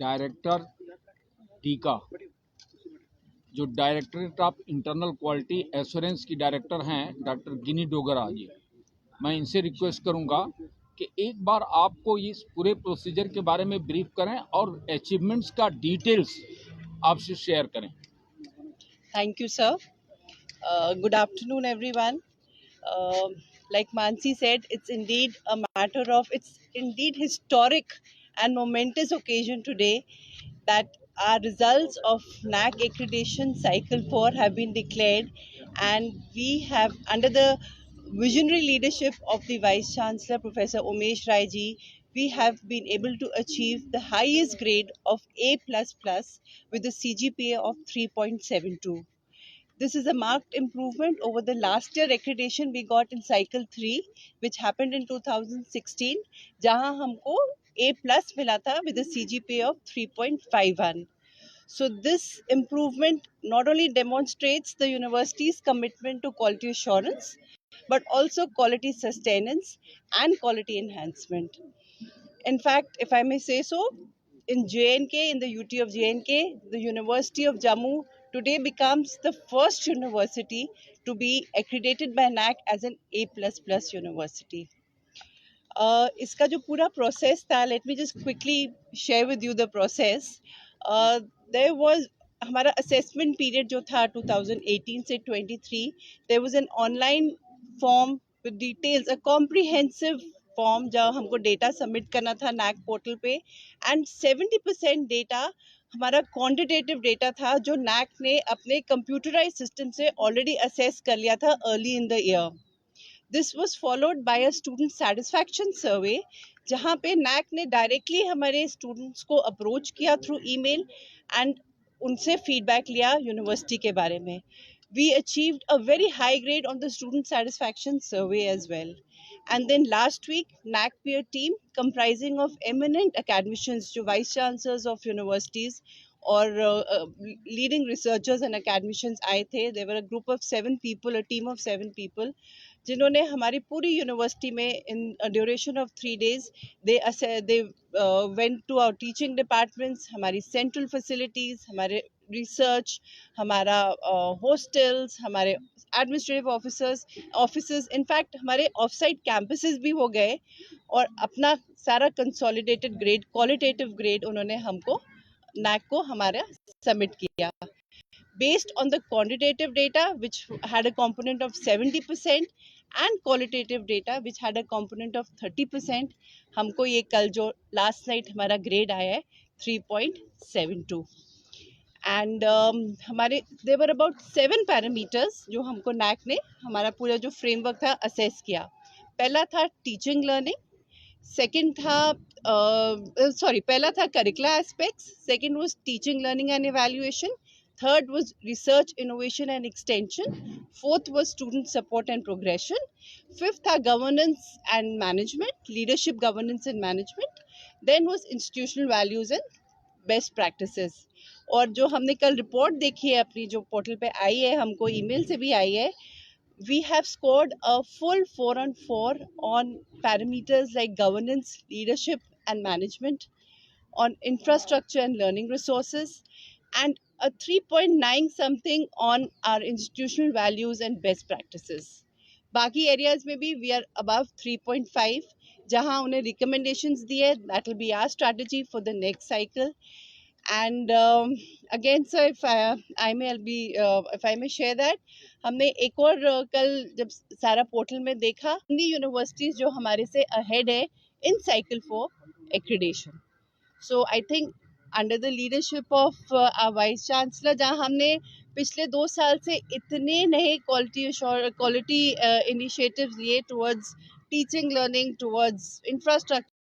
Director टीका, जो directorate of internal quality assurance की डायरेक्टर हैं डॉक्टर गिनी डोगरा जी, मैं इनसे रिक्वेस्ट करूंगा कि एक बार आपको इस पूरे प्रोसीजर के बारे में ब्रीफ करें और अचीवमेंट्स का डिटेल्स आपसे शेयर करें। Thank you, sir. Good afternoon, everyone. Like Mansi said, it's indeed historic and momentous occasion today that our results of NAC accreditation cycle 4 have been declared, and we have, under the visionary leadership of the Vice Chancellor Professor Umesh Rai ji, we have been able to achieve the highest grade of A++ with a CGPA of 3.72. This is a marked improvement over the last year accreditation we got in cycle 3, which happened in 2016, जहां हमको A plus मिला था with a CGPA of 3.51. So this improvement not only demonstrates the university's commitment to quality assurance, but also quality sustenance and quality enhancement. In fact, if I may say so, in JNK, in the UT of JNK, the University of Jammu today becomes the first university to be accredited by NAC as an A++ university. इसका जो पूरा process था, let me just quickly share with you the process. There was हमारा assessment period जो था 2018 से 23, there was an online form with details, a comprehensive form जहाँ हमको डेटा सबमिट करना था नैक पोर्टल पे, एंड 70% डेटा हमारा क्वांटिटेटिव डेटा था जो नैक ने अपने कंप्यूटराइज सिस्टम से ऑलरेडी असेस कर लिया था early in the year. This was followed by a student satisfaction सर्वे, जहाँ पे नैक ने डायरेक्टली हमारे स्टूडेंट्स को अप्रोच किया थ्रू ईमेल एंड उनसे फीडबैक लिया यूनिवर्सिटी के बारे में. We achieved a very high grade on the student satisfaction survey as well. And then last week, NAC peer team comprising of eminent academicians, जो vice chancellors of universities और leading researchers and academicians आए थे. They were a group of 7 people, a team of 7 people, जिन्होंने हमारी पूरी university में in duration of 3 days they went to our teaching departments, हमारी central facilities, हमारे research, हमारा हॉस्टल्स, हमारे एडमिनिस्ट्रेटिव ऑफिसर्स, इनफैक्ट हमारे ऑफ साइट कैंपसेस भी हो गए और अपना सारा कंसोलिडेटेड ग्रेड, क्वालिटेटिव ग्रेड उन्होंने हमको नैक को हमारा सबमिट किया. Based on the quantitative data, which had a component of 70%, and qualitative data, which had a component of 30%, हमको ये कल जो last night हमारा grade आया है 3.72. एंड हमारे there were about 7 parameters जो हमको NAC ने हमारा पूरा जो फ्रेमवर्क था असेस किया. पहला था टीचिंग लर्निंग, सेकेंड था पहला था curricular aspects, second was teaching learning and evaluation, third was research innovation and extension, fourth was student support and progression, fifth था governance and management, leadership governance and management, then was institutional values and best practices. और जो हमने कल report देखी है अपनी जो portal पे आई है, हमको ईमेल से भी आई है, we have scored a full 4 on 4 on parameters like governance, leadership and management, on infrastructure and learning resources, and a 3.9 something on our institutional values and best practices. बाकी एरियाज में भी we are above 3.5, जहाँ उन्हें recommendations दिए. That will be our strategy for the next cycle. And again sir, if I may share that, हमने एक और कल जब सारा पोर्टल में देखा, यूनिवर्सिटीज जो हमारे से अहेड है in cycle 4 accreditation. So I think under the leadership of our vice chancellor, जहाँ हमने पिछले 2 साल से इतने नए क्वालिटी इनिशिएटिव्स लिए towards teaching learning, towards infrastructure,